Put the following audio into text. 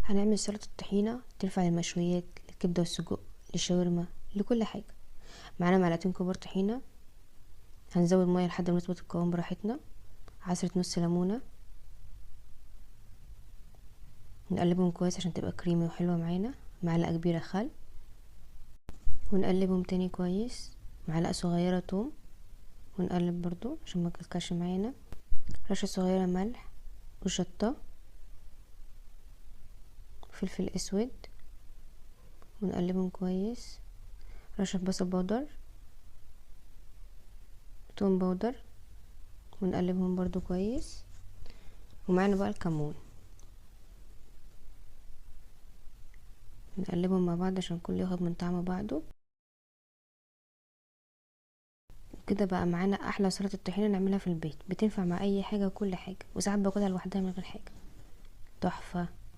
هنعمل سلطة الطحينة تنفع للمشويات، للكبدة والسجق، للشاورما، لكل حاجة. معانا معلقتين كبار طحينة، هنزود مية لحد ما نظبط القوام براحتنا، عصرة نص ليمونة، نقلبهم كويس عشان تبقى كريمي وحلوة معانا. معلقة كبيرة خل، ونقلبهم تاني كويس. معلقة صغيرة توم، ونقلب برضو عشان ما تكلكعش معانا. رشة صغيرة ملح وشطة، فلفل اسود، ونقلبهم كويس. رشة بصل بودر، توم بودر، ونقلبهم برضو كويس. ومعانا بقى الكمون، نقلبهم مع بعض عشان كله ياخد من طعم بعضه. كده بقى معانا احلى سلطه الطحينه نعملها في البيت، بتنفع مع اي حاجه وكل حاجه، وساعات باكلها لوحدها من غير حاجه، تحفه.